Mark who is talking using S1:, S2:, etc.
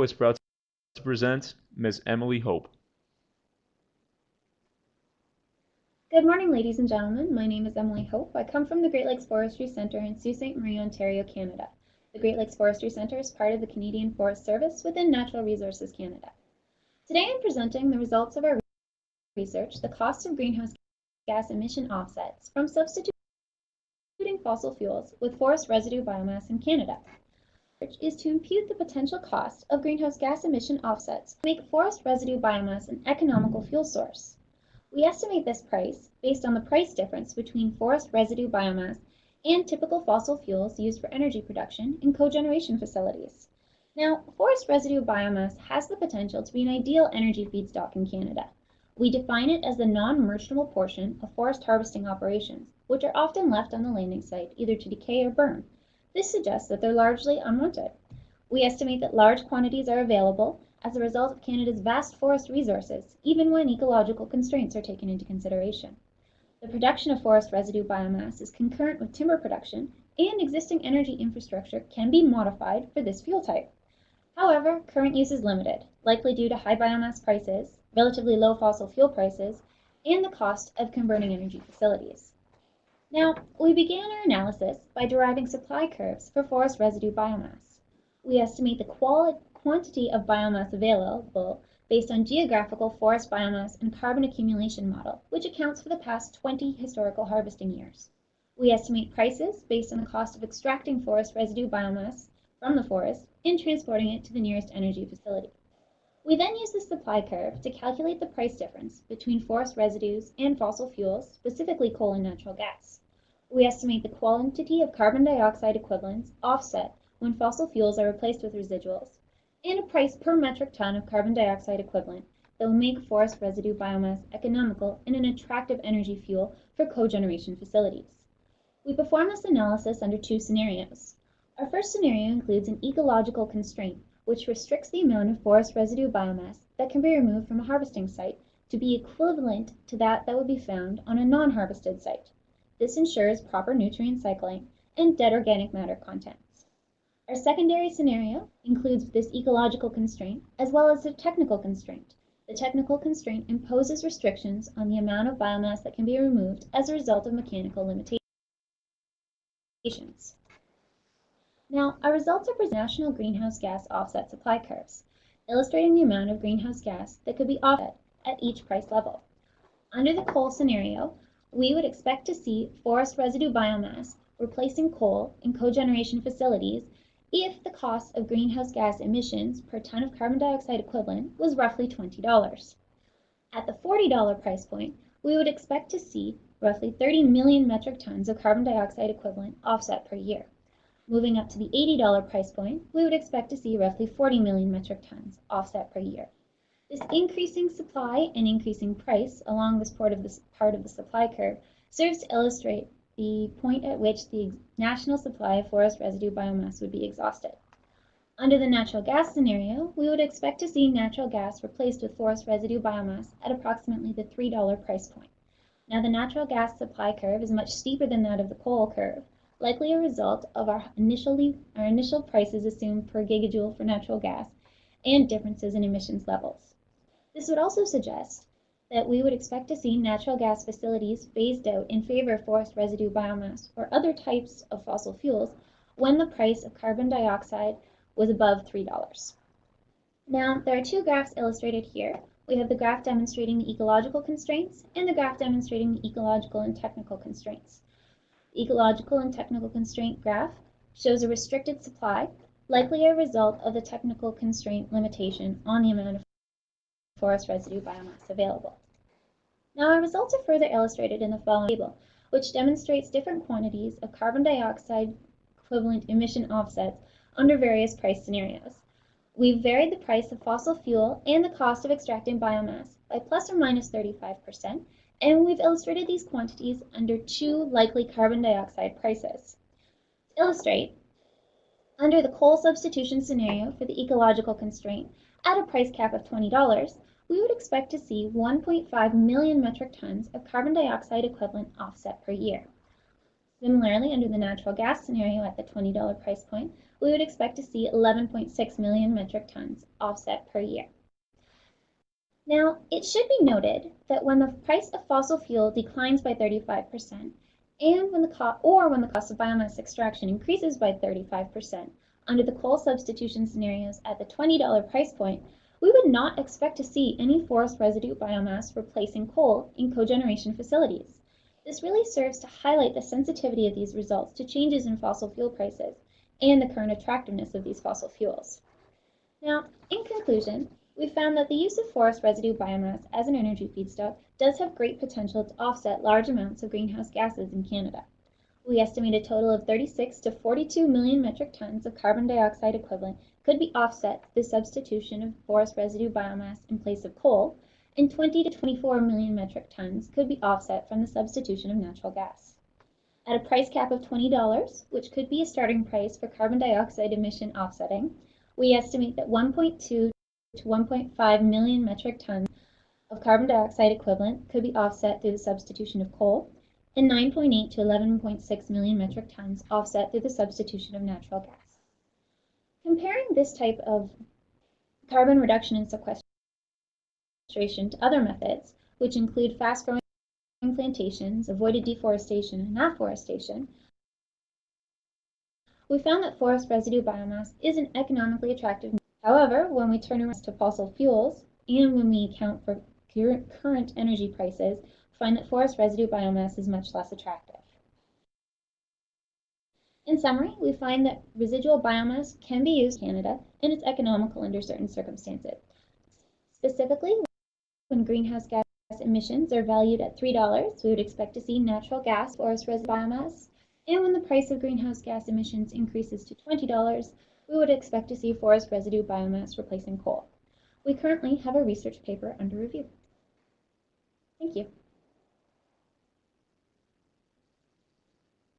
S1: is proud to present Ms. Emily Hope.
S2: Good morning, ladies and gentlemen. My name is Emily Hope. I come from the Great Lakes Forestry Centre in Sault Ste. Marie, Ontario, Canada. The Great Lakes Forestry Centre is part of the Canadian Forest Service within Natural Resources Canada. Today I'm presenting the results of our research, the cost of greenhouse gas emission offsets from substituting fossil fuels with forest residue biomass in Canada. Is to impute the potential cost of greenhouse gas emission offsets to make forest residue biomass an economical fuel source. We estimate this price based on the price difference between forest residue biomass and typical fossil fuels used for energy production in cogeneration facilities. Now, forest residue biomass has the potential to be an ideal energy feedstock in Canada. We define it as the non-merchantable portion of forest harvesting operations, which are often left on the landing site either to decay or burn. This suggests that they're largely unwanted. We estimate that large quantities are available as a result of Canada's vast forest resources, even when ecological constraints are taken into consideration. The production of forest residue biomass is concurrent with timber production, and existing energy infrastructure can be modified for this fuel type. However, current use is limited, likely due to high biomass prices, relatively low fossil fuel prices, and the cost of converting energy facilities. Now, we began our analysis by deriving supply curves for forest residue biomass. We estimate the quantity of biomass available based on geographical forest biomass and carbon accumulation model, which accounts for the past 20 historical harvesting years. We estimate prices based on the cost of extracting forest residue biomass from the forest and transporting it to the nearest energy facility. We then use the supply curve to calculate the price difference between forest residues and fossil fuels, specifically coal and natural gas. We estimate the quantity of carbon dioxide equivalents offset when fossil fuels are replaced with residuals, and a price per metric ton of carbon dioxide equivalent that will make forest residue biomass economical and an attractive energy fuel for cogeneration facilities. We perform this analysis under two scenarios. Our first scenario includes an ecological constraint, which restricts the amount of forest residue biomass that can be removed from a harvesting site to be equivalent to that would be found on a non-harvested site. This ensures proper nutrient cycling and dead organic matter contents. Our secondary scenario includes this ecological constraint as well as a technical constraint. The technical constraint imposes restrictions on the amount of biomass that can be removed as a result of mechanical limitations. Now, our results are national greenhouse gas offset supply curves, illustrating the amount of greenhouse gas that could be offset at each price level. Under the coal scenario, we would expect to see forest residue biomass replacing coal in cogeneration facilities if the cost of greenhouse gas emissions per ton of carbon dioxide equivalent was roughly $20. At the $40 price point, we would expect to see roughly 30 million metric tons of carbon dioxide equivalent offset per year. Moving up to the $80 price point, we would expect to see roughly 40 million metric tons offset per year. This increasing supply and increasing price along this part of the supply curve serves to illustrate the point at which the national supply of forest residue biomass would be exhausted. Under the natural gas scenario, we would expect to see natural gas replaced with forest residue biomass at approximately the $3 price point. Now, the natural gas supply curve is much steeper than that of the coal curve, likely a result of our initial prices assumed per gigajoule for natural gas and differences in emissions levels. This would also suggest that we would expect to see natural gas facilities phased out in favor of forest residue biomass or other types of fossil fuels when the price of carbon dioxide was above $3. Now, there are two graphs illustrated here. We have the graph demonstrating the ecological constraints and the graph demonstrating the ecological and technical constraints. The ecological and technical constraint graph shows a restricted supply, likely a result of the technical constraint limitation on the amount of forest residue biomass available. Now, our results are further illustrated in the following table, which demonstrates different quantities of carbon dioxide equivalent emission offsets under various price scenarios. We've varied the price of fossil fuel and the cost of extracting biomass by plus or minus 35%, and we've illustrated these quantities under two likely carbon dioxide prices. To illustrate, under the coal substitution scenario for the ecological constraint, at a price cap of $20, we would expect to see 1.5 million metric tons of carbon dioxide equivalent offset per year. Similarly, under the natural gas scenario at the $20 price point, we would expect to see 11.6 million metric tons offset per year. Now, it should be noted that when the price of fossil fuel declines by 35%, and when the cost of biomass extraction increases by 35%, under the coal substitution scenarios at the $20 price point, we would not expect to see any forest residue biomass replacing coal in cogeneration facilities. This really serves to highlight the sensitivity of these results to changes in fossil fuel prices and the current attractiveness of these fossil fuels. Now, in conclusion, we found that the use of forest residue biomass as an energy feedstock does have great potential to offset large amounts of greenhouse gases in Canada. We estimate a total of 36 to 42 million metric tons of carbon dioxide equivalent could be offset through the substitution of forest residue biomass in place of coal, and 20 to 24 million metric tons could be offset from the substitution of natural gas. At a price cap of $20, which could be a starting price for carbon dioxide emission offsetting, we estimate that 1.2 to 1.5 million metric tons of carbon dioxide equivalent could be offset through the substitution of coal, and 9.8 to 11.6 million metric tons offset through the substitution of natural gas. Comparing this type of carbon reduction and sequestration to other methods, which include fast-growing plantations, avoided deforestation, and afforestation, we found that forest residue biomass is an economically attractive. However, when we turn around to fossil fuels, and when we account for current energy prices, we find that forest residue biomass is much less attractive. In summary, we find that residual biomass can be used in Canada and it's economical under certain circumstances. Specifically, when greenhouse gas emissions are valued at $3, we would expect to see natural gas forest residue biomass, and when the price of greenhouse gas emissions increases to $20, we would expect to see forest residue biomass replacing coal. We currently have a research paper under review. Thank you.